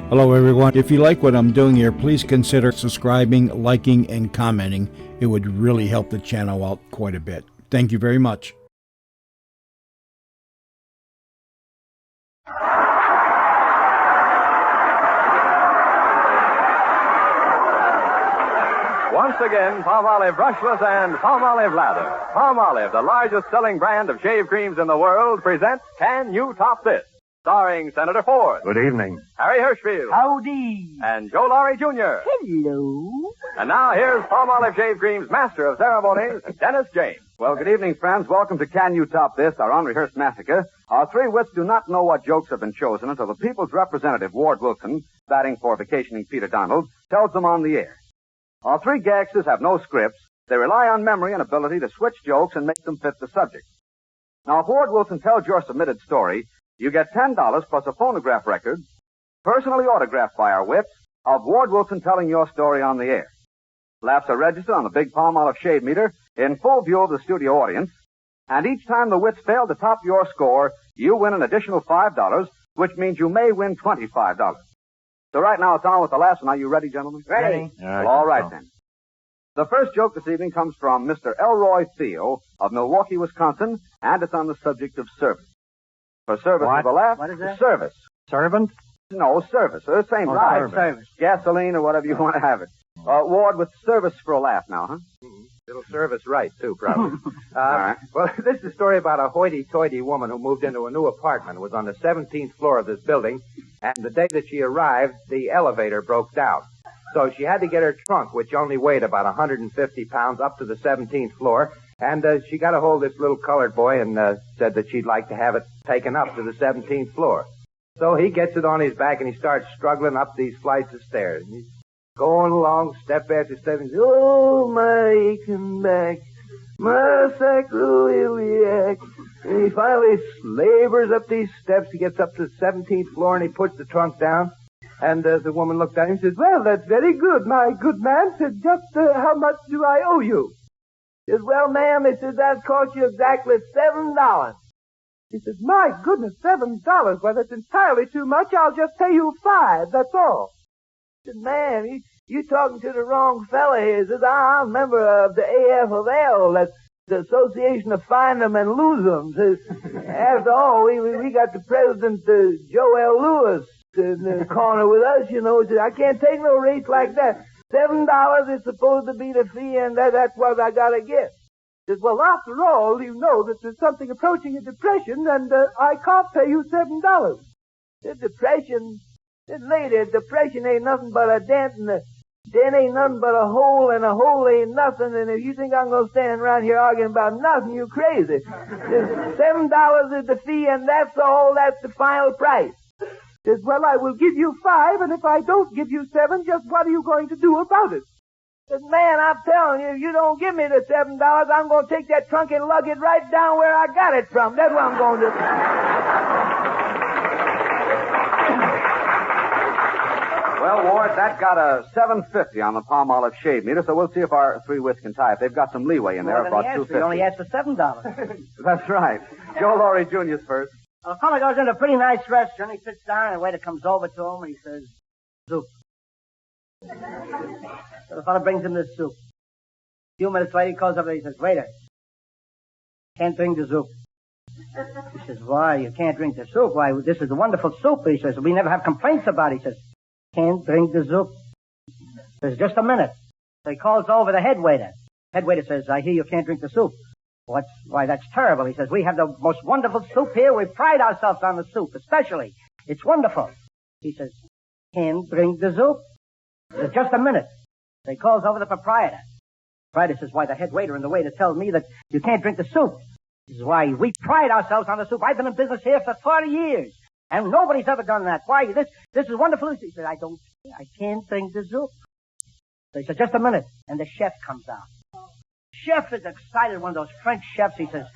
Hello, everyone. If you like what I'm doing here, please consider subscribing, liking, and commenting. It would really help the channel out quite a bit. Thank you very much. Once again, Palmolive Brushless and Palmolive Lather. Palmolive, the largest selling brand of shave creams in the world, presents Can You Top This? Starring Senator Ford. Good evening. Harry Hirschfield. Howdy. And Joe Laurie Jr. Hello. And now here's Palmolive Shave Cream's Master of Ceremonies, Dennis James. Well, good evening, friends. Welcome to Can You Top This, our unrehearsed massacre. Our three wits do not know what jokes have been chosen until the people's representative, Ward Wilson, batting for vacationing Peter Donald, tells them on the air. Our three gagsters have no scripts. They rely on memory and ability to switch jokes and make them fit the subject. Now, if Ward Wilson tells your submitted story, you get $10 plus a phonograph record, personally autographed by our wits, of Ward Wilson telling your story on the air. Laughs are registered on the big Palmolive shade meter in full view of the studio audience, and each time the wits fail to top your score, you win an additional $5, which means you may win $25. So right now it's on with the last one. Are you ready, gentlemen? Ready. Well, all right then. The first joke this evening comes from Mr. Elroy Theo of Milwaukee, Wisconsin, and it's on the subject of service. For service What? with a laugh, What is that? service. Servant? No, service. Same Right, right. service. Gasoline or whatever you want to have it. Ward, with service for a laugh now, huh? It'll serve us right, too, probably. All right. Well, this is a story about a hoity-toity woman who moved into a new apartment. It was on the 17th floor of this building, and the day that she arrived, the elevator broke down. So she had to get her trunk, which only weighed about 150 pounds, up to the 17th floor, and she got a hold of this little colored boy and said that she'd like to have it taken up to the 17th floor. So he gets it on his back, and he starts struggling up these flights of stairs. And he's going along step after step. And he says, "Oh, my aching back, my sacroiliac." And he finally labors up these steps. He gets up to the 17th floor, and he puts the trunk down. And the woman looked at him and says, "Well, that's very good, my good man." Said, "Just how much do I owe you?" He says, "Well, ma'am," he says, "that cost you exactly $7. He says, "My goodness, $7. Why, that's entirely too much. I'll just pay you $5, that's all." He said, "Ma'am, you talking to the wrong fella here." He says, "I'm a member of the AFL, that's the Association of Find 'em and Lose 'em. Says, after all, we got the president, Joel Lewis, in the corner with us, you know. He says, I can't take no race like that. $7 is supposed to be the fee, and that's what I gotta get." He says, "Well, after all, you know that there's something approaching a depression, and I can't pay you $7. The depression? Said, "Lady, depression ain't nothing but a dent, and a dent ain't nothing but a hole, and a hole ain't nothing, and if you think I'm gonna stand around here arguing about nothing, you're crazy. $7 is the fee, and that's all, that's the final price." Says, "Well, I will give you $5, and if I don't give you $7, just what are you going to do about it?" Says, "Man, I'm telling you, if you don't give me the $7, I'm going to take that trunk and lug it right down where I got it from. That's what I'm going to do." Well, Ward, that got a $7.50 on the Palmolive shade meter, so we'll see if our three wits can tie it. They've got some leeway in there, More than about he asked for. $2.50. He only asked for $7. That's right. Joe Laurie Jr.'s first. Well, a fellow goes into a pretty nice restaurant. He sits down, and the waiter comes over to him, and he says, "Soup." So the fellow brings him the soup. A few minutes later, he calls up and he says, "Waiter, can't drink the soup." He says, "Why, you can't drink the soup? Why, this is a wonderful soup." He says, "We never have complaints about it." He says, "Can't drink the soup." He says, "Just a minute." So he calls over the head waiter. Head waiter says, "I hear you can't drink the soup." Why, that's terrible. He says, "We have the most wonderful soup here. We pride ourselves on the soup, especially. It's wonderful." He says, "Can't drink the soup." He says, "Just a minute." So he calls over the proprietor. The proprietor says, "Why, the head waiter and the waiter tells me that you can't drink the soup." He says, "Why, we pride ourselves on the soup. I've been in business here for 40 years, and nobody's ever done that. Why, this is wonderful." He said, I can't drink the soup." So he said, "Just a minute." And the chef comes out. Chef is excited, one of those French chefs. He says,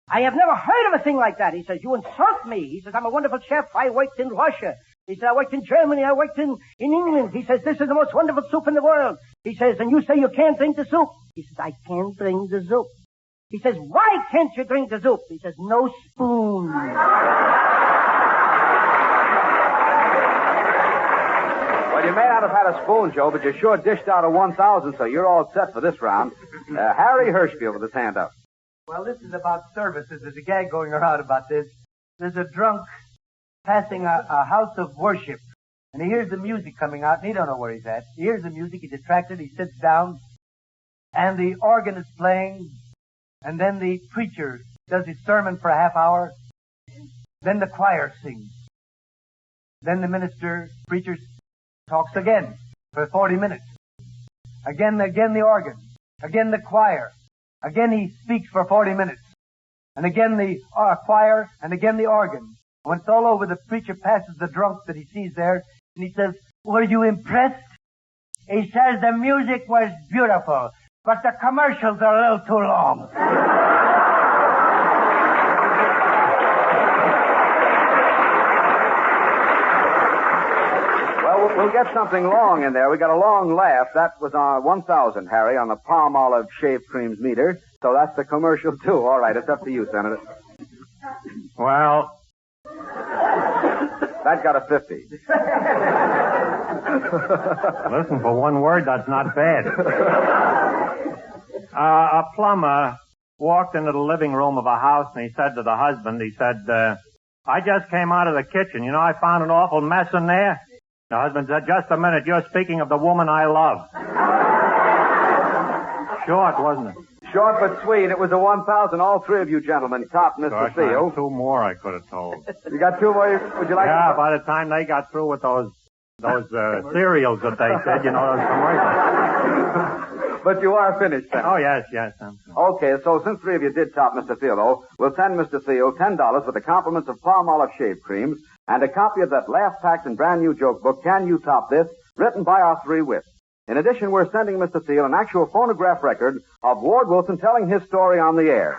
"I have never heard of a thing like that." He says, "You insult me." He says, "I'm a wonderful chef. I worked in Russia." He said, "I worked in Germany. I worked in England." He says, "This is the most wonderful soup in the world." He says, "And you say you can't drink the soup?" He says, "I can't drink the soup." He says, "Why can't you drink the soup?" He says, "No spoon." You may not have had a spoon, Joe, but you sure dished out a 1,000, so you're all set for this round. Harry Hirschfield with his hand up. Well, this is about services. There's a gag going around about this. There's a drunk passing a house of worship, and he hears the music coming out, and he don't know where he's at. He hears the music, he's attracted, he sits down, and the organ is playing, and then the preacher does his sermon for a half hour, then the choir sings. Then the preacher talks again for 40 minutes. Again the organ. Again the choir. Again he speaks for 40 minutes. And again the choir, and again the organ. When it's all over, the preacher passes the drunk that he sees there, and he says, "Were you impressed?" He says, "The music was beautiful, but the commercials are a little too long." Well, we'll get something long in there. We got a long laugh. That was on 1,000, Harry, on the Palm Olive Shave Creams meter. So that's the commercial, too. All right, it's up to you, Senator. Well, that got a 50. listen, for one word, that's not bad. A plumber walked into the living room of a house, and he said to the husband, I just came out of the kitchen. You know, I found an awful mess in there. The husband said, "Just a minute, you're speaking of the woman I love." Short, wasn't it? Short but sweet. It was a 1,000. All three of you gentlemen topped Mr. Gosh, Thiel. two more I could have told. You got two more? Would you like Yeah, to... by the time they got through with those cereals that they said, you know, those commercials. But you are finished, then. Oh, yes. Okay, so since three of you did top Mr. Thiel, though, we'll send Mr. Thiel $10 with the compliments of Palm Olive Shave Creams and a copy of that laugh-packed and brand-new joke book, Can You Top This?, written by our three wits. In addition, we're sending Mr. Thiel an actual phonograph record of Ward Wilson telling his story on the air.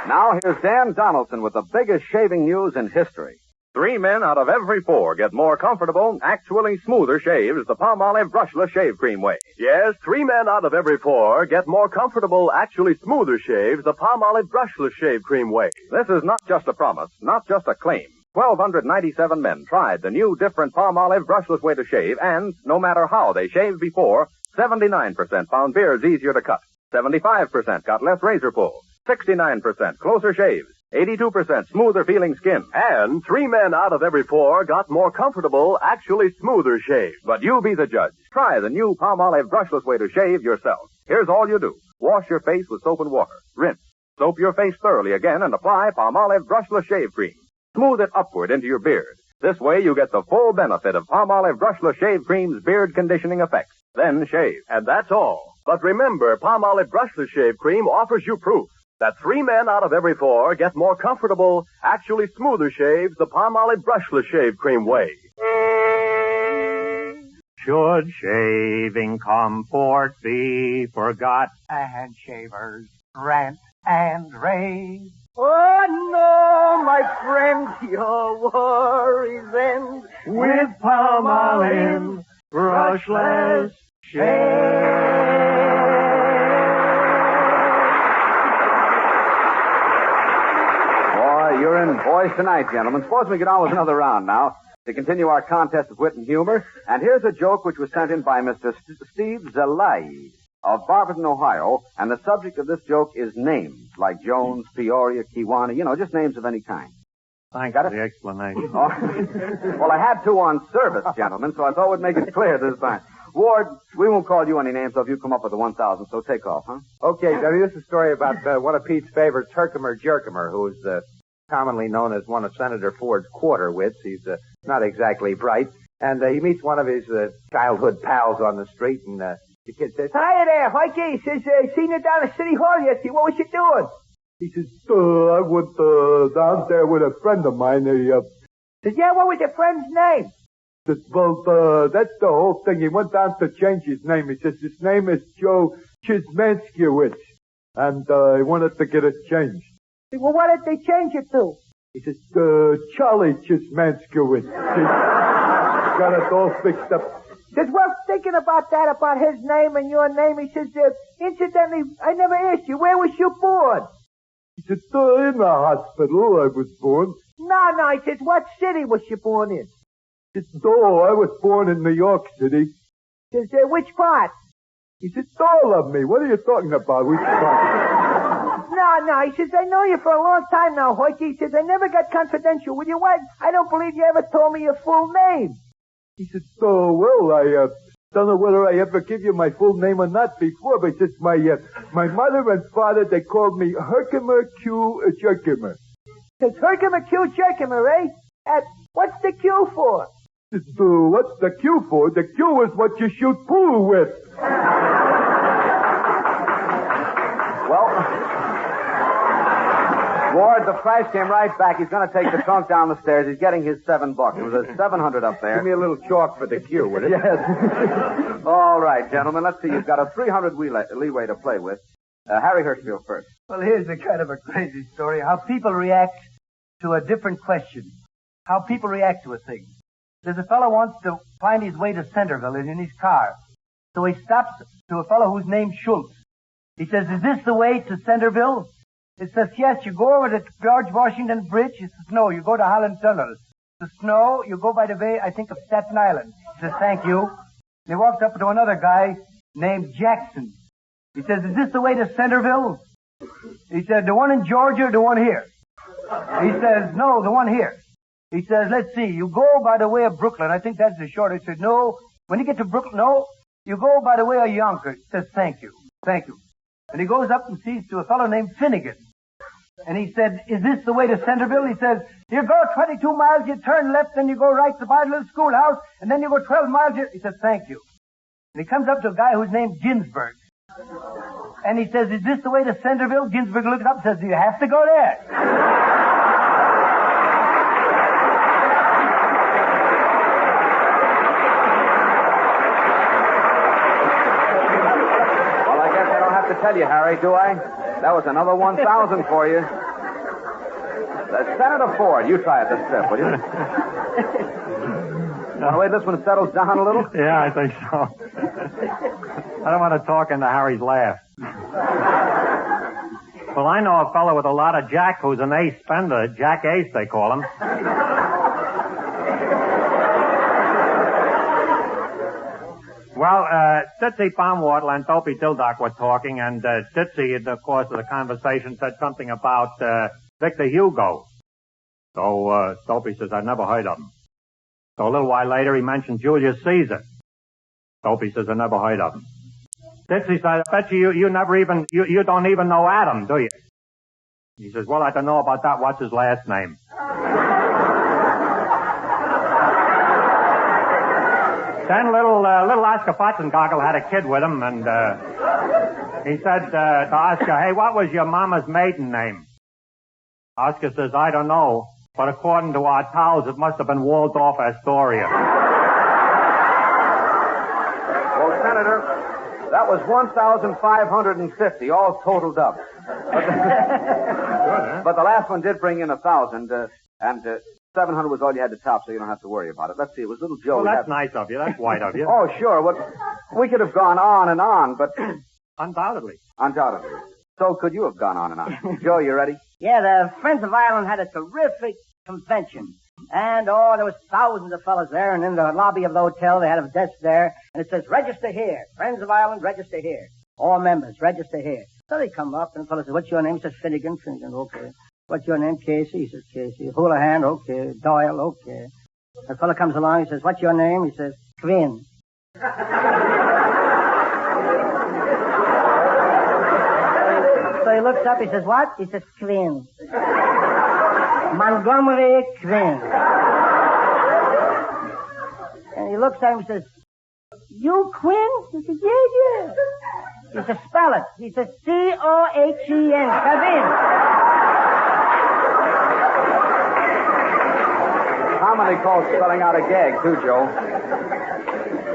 Now, here's Dan Donaldson with the biggest shaving news in history. 3 men out of every 4 get more comfortable, actually smoother shaves the Palmolive Brushless Shave Cream way. Yes, 3 men out of every 4 get more comfortable, actually smoother shaves the Palmolive Brushless Shave Cream way. This is not just a promise, not just a claim. 1,297 men tried the new different Palmolive Brushless way to shave, and no matter how they shaved before, 79% found beards easier to cut, 75% got less razor pull, 69% closer shaves, 82% smoother feeling skin. And 3 men out of every 4 got more comfortable, actually smoother shaves. But you be the judge. Try the new Palmolive Brushless way to shave yourself. Here's all you do. Wash your face with soap and water. Rinse. Soap your face thoroughly again and apply Palmolive Brushless Shave Cream. Smooth it upward into your beard. This way you get the full benefit of Palmolive Brushless Shave Cream's beard conditioning effects. Then shave. And that's all. But remember, Palmolive Brushless Shave Cream offers you proof that 3 men out of every 4 get more comfortable, actually smoother shaves the Palmolive Brushless Shave Cream way. Should shaving comfort be forgot? And shavers rant and rave. Oh, no, my friend, your worries end With Palmolive Brushless Shave. You're in boys tonight, gentlemen. Suppose we get on with another round now to continue our contest of wit and humor. And here's a joke which was sent in by Mr. Steve Zelai of Barberton, Ohio. And the subject of this joke is names, like Jones, Peoria, Kiwana, just names of any kind. Thanks for the explanation. Oh. Well, I had to on service, gentlemen, so I thought we'd make it clear this time. Ward, we won't call you any names, so if you come up with the 1,000, so take off, huh? Okay, Debbie, this is a story about one of Pete's favorites, Herkimer Jerkimer, who's commonly known as one of Senator Ford's quarter wits. He's not exactly bright. And he meets one of his childhood pals on the street, and the kid says, "Hi there, Mikey." He says, "Seen you down at City Hall yesterday. What was you doing?" He says, I went down there with a friend of mine. He says, "Yeah, what was your friend's name?" says, well, that's the whole thing. He went down to change his name. He says, his name is Joe Chismanskiewicz. And he wanted to get it changed. "Well, what did they change it to?" He says, Charlie Chismanskiewicz. Got it all fixed up. Says, "Well, thinking about that, about his name and your name," he says, "Incidentally, I never asked you, where was you born?" He said, in the hospital I was born. No, he says, what city was you born in? Oh, I was born in New York City. He says, which part? He said, all of me. What are you talking about? Which part? No, he says, I know you for a long time now, Hoiky. He says, I never got confidential with you. What? I don't believe you ever told me your full name. He said, oh, well, I don't know whether I ever give you my full name or not before, but it's my mother and father, they called me Herkimer Q. Jerkimer. It's Herkimer Q. Jerkimer, eh? What's the Q for? What's the Q for? The Q is what you shoot pool with. Well, Ward, the price came right back. He's going to take the trunk down the stairs. He's getting his $7. It was a 700 up there. Give me a little chalk for the Q, would it? Yes. All right, gentlemen. Let's see. You've got a 300 leeway to play with. Harry Hirschfield first. Well, here's a kind of a crazy story. How people react to a different question. How people react to a thing. There's a fellow wants to find his way to Centerville in his car. So he stops to a fellow whose name's Schultz. He says, is this the way to Centerville? It says, yes, you go over the George Washington Bridge. He says, no, you go to Holland Tunnel. The snow, you go by the way, I think, of Staten Island. He says, thank you. And he walks up to another guy named Jackson. He says, is this the way to Centerville? He said, the one in Georgia or the one here? He says, no, the one here. He says, let's see, you go by the way of Brooklyn. I think that's the short. He said, no, when you get to Brooklyn, no, you go by the way of Yonkers. He says, thank you. And he goes up and sees to a fellow named Finnegan. And he said, is this the way to Centerville? He says, you go 22 miles, you turn left, then you go right to the little schoolhouse, and then you go 12 miles. He says, thank you. And he comes up to a guy who's named Ginsburg. And he says, is this the way to Centerville? Ginsburg looks up and says, do you have to go there? To tell you, Harry, do I? That was another 1,000 for you. Senator Ford, you try it this trip, will you? Want to wait this one settles down a little? Yeah, I think so. I don't want to talk into Harry's laugh. Well, I know a fellow with a lot of jack who's an ace spender. Jack Ace, they call him. Well, Stitzy Baumwartle and Dopey Dildock were talking, and Stitzy, in the course of the conversation, said something about Victor Hugo. So Dopey says, I've never heard of him. So a little while later, he mentioned Julius Caesar. Dopey says, I never heard of him. Stitzy said, I bet you never even, you don't even know Adam, do you? He says, well, I don't know about that. What's his last name? Then little Oscar Fotzengoggle had a kid with him, and he said to Oscar, hey, what was your mama's maiden name? Oscar says, I don't know, but according to our towels, it must have been Waldorf Astoria. Well, Senator, that was 1,550, all totaled up. But the last one did bring in 1,000, and 700 was all you had to top, so you don't have to worry about it. Let's see, it was little Joe. Well, that's nice of you. That's white of you. Oh, sure. We could have gone on and on, but... Undoubtedly. So could you have gone on and on. Joe, you ready? Yeah, the Friends of Ireland had a terrific convention. And, there was thousands of fellas there, and in the lobby of the hotel, they had a desk there, and it says, register here. Friends of Ireland, register here. All members, register here. So they come up, and the fellow says, what's your name? He says, Finnegan, okay. What's your name? Casey? He says, Casey. Houlihan, okay. Doyle, okay. The fellow comes along, he says, what's your name? He says, Quinn. So he looks up, he says, what? He says, Quinn. Montgomery Quinn. And he looks at him and says, you Quinn? He says, yeah. He says, spell it. He says, C-O-H-E-N. Quinn. Commonly called spelling out a gag, too, Joe.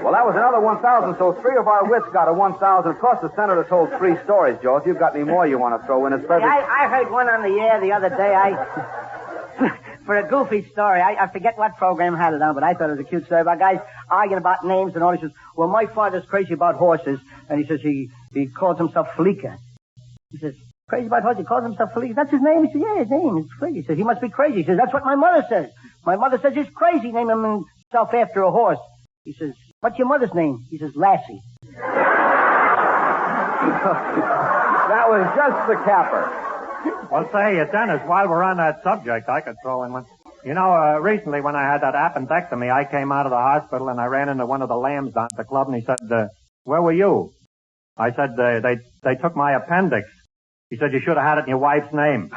Well, that was another 1,000, so three of our wits got a 1,000. Of course, the senator told 3 stories, Joe. If you've got any more you want to throw in, it's perfect. Yeah, I heard one on the air the other day. For a goofy story. I forget what program had it on, but I thought it was a cute story about guys arguing about names and all. He says, well, my father's crazy about horses, and he says he calls himself Fleeker. He says, Crazy about what? He calls himself Felice. That's his name? He said, yeah, his name is Felice. He says, he must be crazy. He says, that's what my mother says. My mother says he's crazy. Name himself after a horse. He says, what's your mother's name? He says, Lassie. That was just the capper. Well, say, Dennis, while we're on that subject, I could throw in one. You know, recently when I had that appendectomy, I came out of the hospital and I ran into one of the lambs down at the club and he said, where were you? I said, they took my appendix. He said, you should have had it in your wife's name.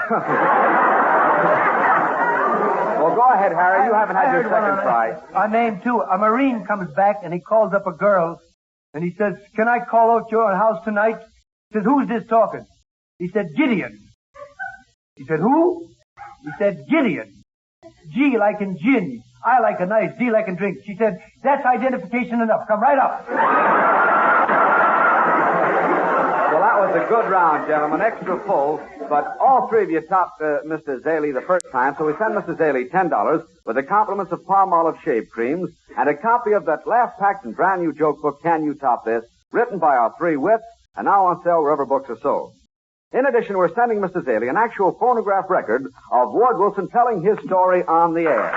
Well, go ahead, Harry. You haven't had your second try. A name, too. A Marine comes back and he calls up a girl and he says, can I call out your house tonight? He says, who's this talking? He said, Gideon. He said, who? He said, Gideon. G like in gin. I like a nice. D like in drink. She said, that's identification enough. Come right up. Well, that was a good round, gentlemen. Extra full. But all three of you topped Mr. Zaley the first time, so we send Mr. Zaley $10 with the compliments of Palmolive shave creams and a copy of that laugh-packed and brand-new joke book, Can You Top This?, written by our three wits and now on sale wherever books are sold. In addition, we're sending Mr. Zaley an actual phonograph record of Ward Wilson telling his story on the air.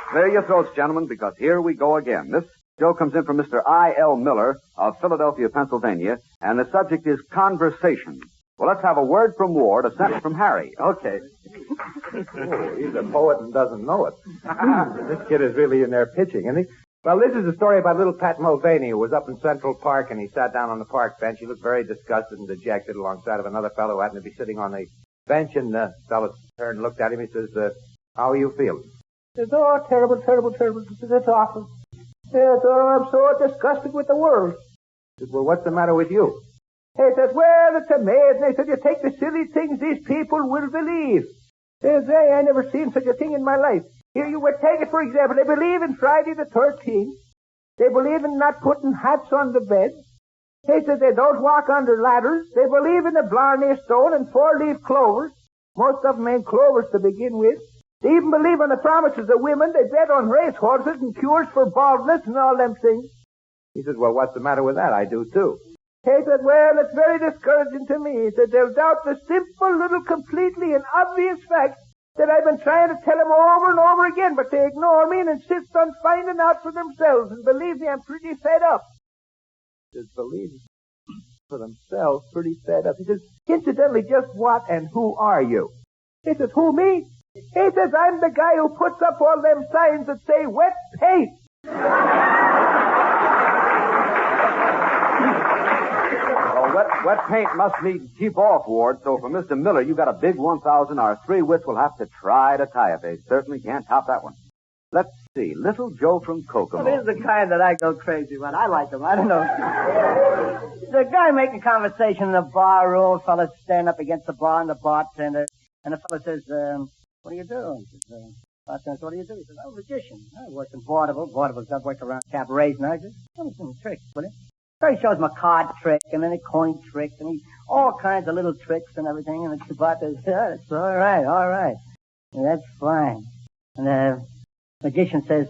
Clear your throats, gentlemen, because here we go again. This joke comes in from Mr. I.L. Miller of Philadelphia, Pennsylvania, and the subject is conversation. Well, let's have a word from Ward, a sentence from Harry. Okay. Oh, he's a poet and doesn't know it. This kid is really in there pitching, isn't he? Well, this is a story about little Pat Mulvaney, who was up in Central Park, and he sat down on the park bench. He looked very disgusted and dejected alongside of another fellow who happened to be sitting on the bench, and the fellow turned and looked at him. He says, how are you feeling? He says, oh, terrible, terrible, terrible. He says, it's awful. Yes, oh, I'm so disgusted with the world. He says, well, what's the matter with you? He says, well, it's amazing. He said, you take the silly things these people will believe. He says, hey, I never seen such a thing in my life. Here you would take it, for example. They believe in Friday the 13th. They believe in not putting hats on the bed. He says they don't walk under ladders. They believe in the Blarney Stone and four-leaf clovers. Most of them ain't clovers to begin with. They even believe in the promises of women. They bet on racehorses and cures for baldness and all them things. He says, well, what's the matter with that? I do, too. He said, well, it's very discouraging to me. He said, they'll doubt the simple, little, completely and obvious fact that I've been trying to tell them over and over again, but they ignore me and insist on finding out for themselves. And believe me, I'm pretty fed up. He says, believe for themselves, pretty fed up. He says, incidentally, just what and who are you? He says, who, me? He says, I'm the guy who puts up all them signs that say wet paint. Wet paint must mean keep off, Ward. So for Mr. Miller, you got a big 1,000. Our three wits will have to try to tie it. They certainly can't top that one. Let's see. Little Joe from Kokomo. Well, this is the kind that I go crazy about. I like him. I don't know. The guy making conversation in the bar room. Fella's standing up against the bar and the bartender. And the fella says, what are you doing? He says, bartender, what do you do? He says, I'm a magician. I work in vaudeville. Vaudeville's got work around cabarets now. He says, tell me some tricks, will you? So he shows him a card trick, and then a coin trick, and all kinds of little tricks and everything, and the bartender says, yeah, it's all right. And that's fine. And the magician says,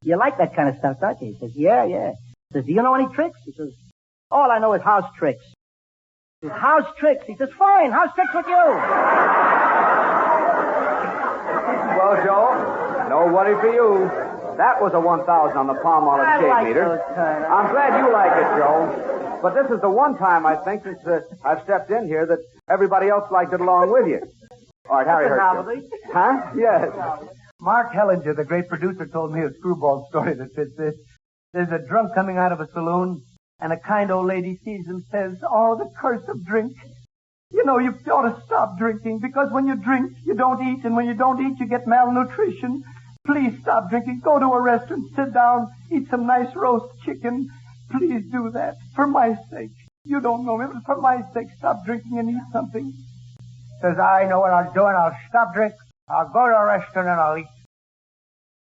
you like that kind of stuff, don't you? He says, yeah. He says, do you know any tricks? He says, all I know is house tricks. He says, house tricks? He says, fine, house tricks with you. Well, Joe, no worry for you. That was a 1,000 on the Palmolive shave meter. I'm glad you like it, Joe. But this is the one time, I think, since I've stepped in here that everybody else liked it along with you. All right, Harry Hurst. Huh? Yes. Mark Hellinger, the great producer, told me a screwball story that fits this. There's a drunk coming out of a saloon, and a kind old lady sees him and says, oh, the curse of drink. You know, you ought to stop drinking, because when you drink, you don't eat, and when you don't eat, you get malnutrition. Please stop drinking. Go to a restaurant, sit down, eat some nice roast chicken. Please do that. For my sake. You don't know me, but for my sake, stop drinking and eat something. Says, I know what I'll do, and I'll stop drinking. I'll go to a restaurant and I'll eat.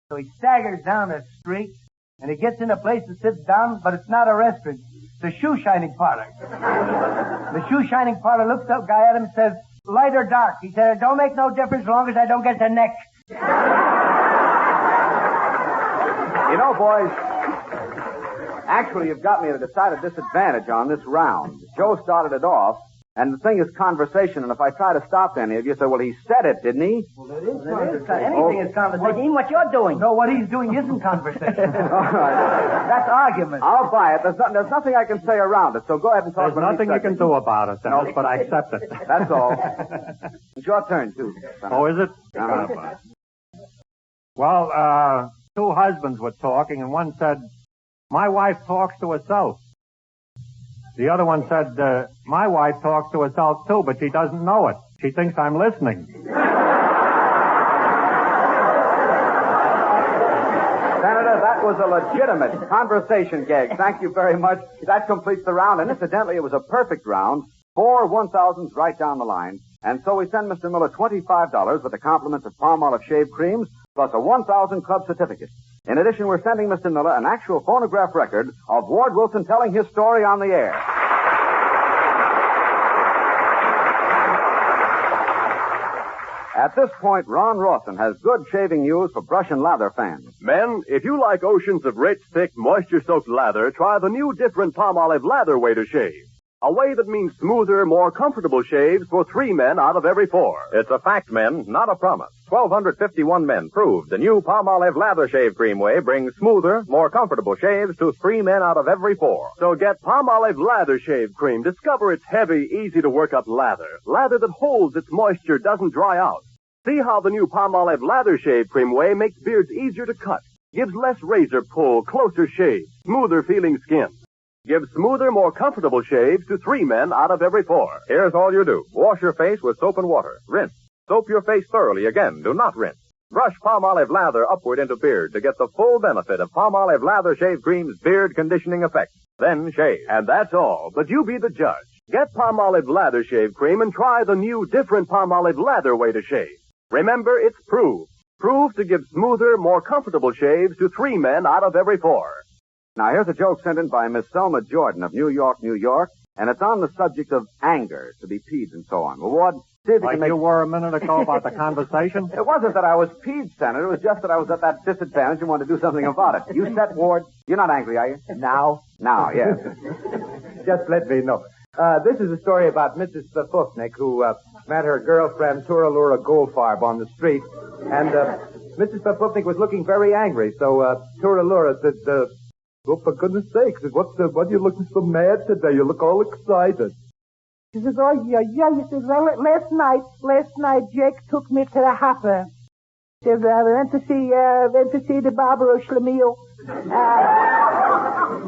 So he staggers down the street, and he gets in a place and sits down, but it's not a restaurant. It's a shoe shining parlor. The shoe shining parlor looks up, guy at him and says, light or dark? He said, it don't make no difference as long as I don't get the neck. You know, boys, Actually, you've got me at a decided disadvantage on this round. Joe started it off, and the thing is conversation, and if I try to stop any of you, say, well, he said it, didn't he? Well, it is conversation. Anything is conversation. Even what you're doing. No, what he's doing isn't conversation. All right. That's argument. I'll buy it. There's nothing I can say around it, so go ahead and talk. There's nothing you can do about it, Dennis, but I accept it. That's all. It's your turn, too. Oh, is it? Uh-huh. Well, two husbands were talking, and one said, my wife talks to herself. The other one said, my wife talks to herself, too, but she doesn't know it. She thinks I'm listening. Senator, that was a legitimate conversation gag. Thank you very much. That completes the round, and incidentally, it was a perfect round. 4 1,000s right down the line. And so we send Mr. Miller $25 with the compliments of Palmolive shave creams, plus a 1,000 club certificate. In addition, we're sending Mr. Miller an actual phonograph record of Ward Wilson telling his story on the air. At this point, Ron Rawson has good shaving news for brush and lather fans. Men, if you like oceans of rich, thick, moisture-soaked lather, try the new different Palmolive lather way to shave. A way that means smoother, more comfortable shaves for 3 men out of every 4. It's a fact, men, not a promise. 1,251 men proved the new Palmolive Lather Shave Cream Way brings smoother, more comfortable shaves to 3 men out of every 4. So get Palmolive Lather Shave Cream. Discover its heavy, easy-to-work-up lather. Lather that holds its moisture, doesn't dry out. See how the new Palmolive Lather Shave Cream Way makes beards easier to cut, gives less razor pull, closer shave, smoother-feeling skin. Give smoother, more comfortable shaves to 3 men out of every 4. Here's all you do. Wash your face with soap and water. Rinse. Soap your face thoroughly. Again, do not rinse. Brush Palmolive Lather upward into beard to get the full benefit of Palmolive Lather Shave Cream's beard conditioning effect. Then shave. And that's all. But you be the judge. Get Palmolive Lather Shave Cream and try the new different Palmolive Lather way to shave. Remember, it's proved. Proved to give smoother, more comfortable shaves to 3 men out of every 4. Now, here's a joke sent in by Miss Selma Jordan of New York, New York, and it's on the subject of anger, to be peeved and so on. Well, Ward, see if you Like can make... you were a minute ago about the conversation? It wasn't that I was peeved, Senator. It was just that I was at that disadvantage and wanted to do something about it. You set, Ward? You're not angry, are you? Now? Now, yes. Just let me know. This is a story about Mrs. Pufnik, who met her girlfriend, Turalura Goldfarb, on the street. And Mrs. Pufnik was looking very angry, so Turalura said, oh, for goodness sakes, what are you looking so mad today? You look all excited. She says, oh, yeah. He says, well, last night, Jake took me to the Hopper. He says, we went to see the Barbara Schlemiel.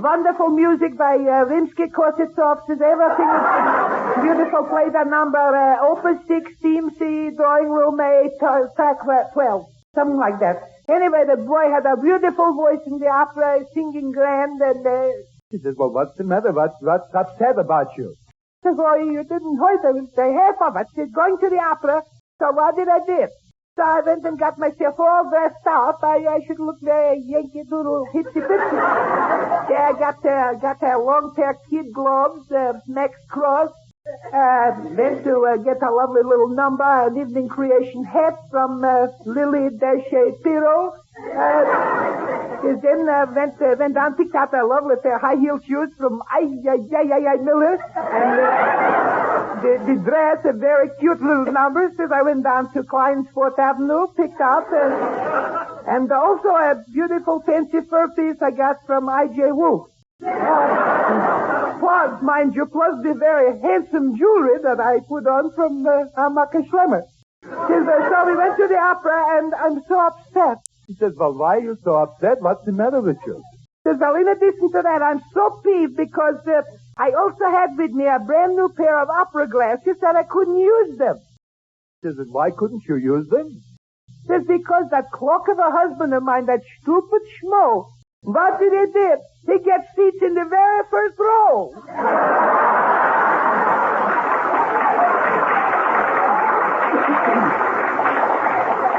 Wonderful music by Rimsky-Korsakov. Says everything is beautiful. Played a number, Opus 6, Theme C, Drawing Room 8, track 12. Something like that. Anyway, the boy had a beautiful voice in the opera, singing grand, and... She says, well, what's the matter? What's upset about you? Says, oh, you didn't hear the half of it. She's going to the opera, so what did I do? So I went and got myself all dressed up. I should look very Yankee Doodle hitsy-pitsy. Yeah, I got a long pair of kid gloves, Max Cross. Then to get a lovely little number, an evening creation hat from Lily Deschapiro. Then went down, picked out a lovely pair of high-heel shoes from I Miller. And the dress, a very cute little number. Says I went down to Klein's 4th Avenue, picked out, and also a beautiful fancy fur piece I got from I.J. Wolf. Plus, mind you, plus the very handsome jewelry that I put on from Amaka Schlemmer. So we went to the opera, and I'm so upset. She says, well, why are you so upset? What's the matter with you? Says, well, in addition to that, I'm so peeved because I also had with me a brand new pair of opera glasses and I couldn't use them. She says, why couldn't you use them? Says, because that clock of a husband of mine, that stupid schmo, what did he do? He gets seats in the very first row.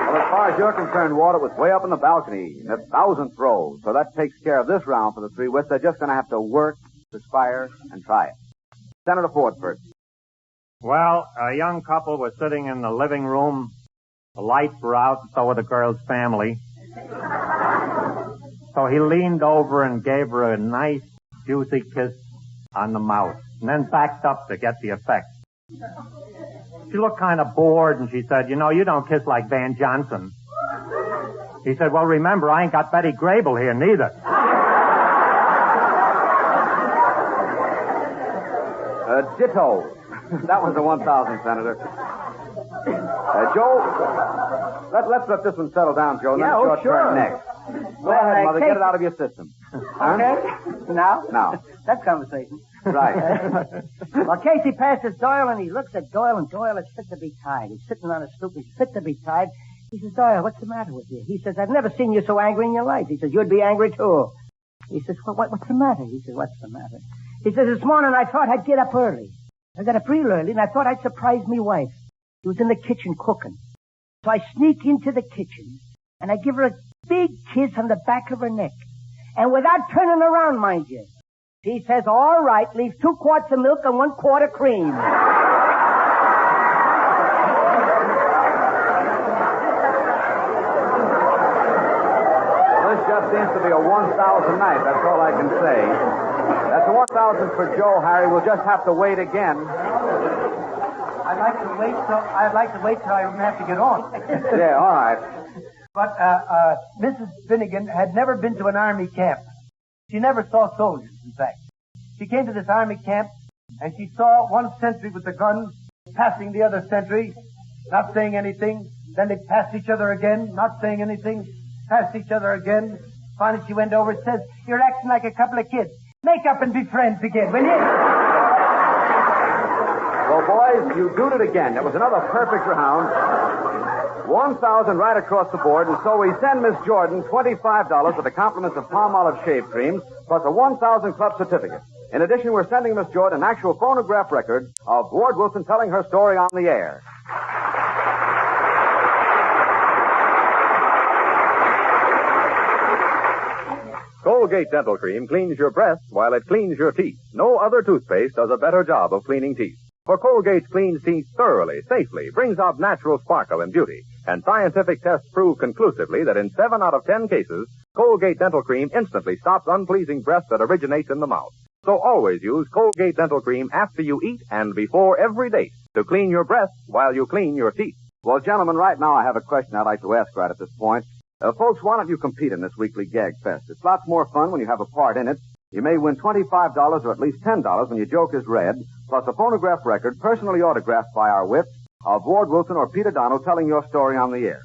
Well, as far as you're concerned, Ward, it was way up in the balcony, in the 1,000th row. So that takes care of this round for the 3 wits. They're just going to have to work, perspire, and try it. Senator Ford first. Well, a young couple was sitting in the living room. The lights were out, and so were the girl's family. So he leaned over and gave her a nice juicy kiss on the mouth, and then backed up to get the effect. She looked kind of bored, and she said, you know, you don't kiss like Van Johnson. He said, well, remember, I ain't got Betty Grable here, neither. Ditto. That was the 1,000, Senator. Joe, let's let this one settle down, Joe. Yeah, then it's your sure. turn next. Go ahead, Mother. Get it out of your system. Okay. Now? Now. That conversation. Right. Well, Casey passes Doyle, and he looks at Doyle, and Doyle is fit to be tied. He's sitting on a stoop. He's fit to be tied. He says, Doyle, what's the matter with you? He says, I've never seen you so angry in your life. He says, you'd be angry, too. He says, well, what's the matter? He says, what's the matter? He says, this morning I thought I'd get up early. I got up real early, and I thought I'd surprise me wife. She was in the kitchen cooking. So I sneak into the kitchen, and I give her a big kiss on the back of her neck. And without turning around, mind you, she says, all right, leave 2 quarts of milk and 1 quart of cream. This just seems to be a 1,000 night. That's all I can say. That's a 1,000 for Joe, Harry. We'll just have to wait again. I'd like to wait till I have to get on. Yeah, all right. But Mrs. Finnegan had never been to an army camp. She never saw soldiers, in fact. She came to this army camp, and she saw one sentry with the gun passing the other sentry, not saying anything. Then they passed each other again, not saying anything. Passed each other again. Finally, she went over and says, you're acting like a couple of kids. Make up and be friends again, will you? Well, boys, you did it again. That was another perfect round. 1,000 right across the board, and so we send Miss Jordan $25 with the compliments of Palmolive shave creams, plus a 1,000 club certificate. In addition, we're sending Miss Jordan an actual phonograph record of Ward Wilson telling her story on the air. Colgate Dental Cream cleans your breath while it cleans your teeth. No other toothpaste does a better job of cleaning teeth. For Colgate cleans teeth thoroughly, safely, brings out natural sparkle and beauty. And scientific tests prove conclusively that in 7 out of 10 cases, Colgate Dental Cream instantly stops unpleasing breath that originates in the mouth. So always use Colgate Dental Cream after you eat and before every date to clean your breath while you clean your teeth. Well, gentlemen, right now I have a question I'd like to ask right at this point. Folks, why don't you compete in this weekly gag fest? It's lots more fun when you have a part in it. You may win $25 or at least $10 when your joke is read, plus a phonograph record personally autographed by our wits of Ward Wilson or Peter Donald telling your story on the air.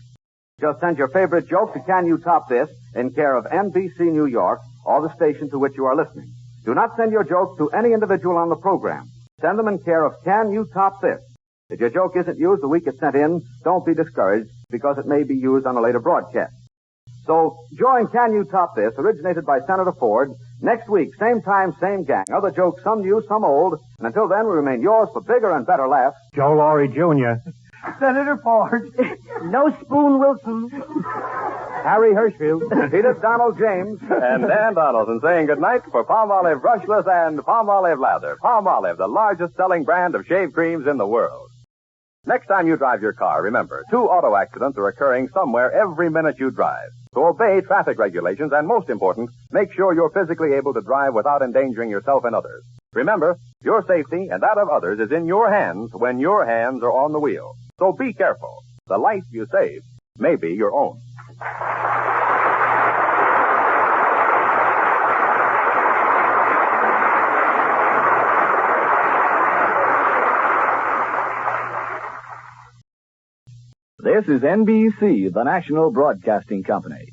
Just send your favorite joke to Can You Top This in care of NBC New York or the station to which you are listening. Do not send your jokes to any individual on the program. Send them in care of Can You Top This. If your joke isn't used the week it's sent in, don't be discouraged because it may be used on a later broadcast. So join Can You Top This, originated by Senator Ford, next week, same time, same gang. Other jokes, some new, some old. And until then, we remain yours for bigger and better laughs. Joe Laurie Jr. Senator Ford. No Spoon Wilson. Harry Hirschfield. Peter Donald James. And Dan Donaldson saying goodnight for Palmolive Brushless and Palmolive Lather. Palmolive, the largest selling brand of shave creams in the world. Next time you drive your car, remember, 2 auto accidents are occurring somewhere every minute you drive. So obey traffic regulations and, most important, make sure you're physically able to drive without endangering yourself and others. Remember, your safety and that of others is in your hands when your hands are on the wheel. So be careful. The life you save may be your own. This is NBC, the national broadcasting company.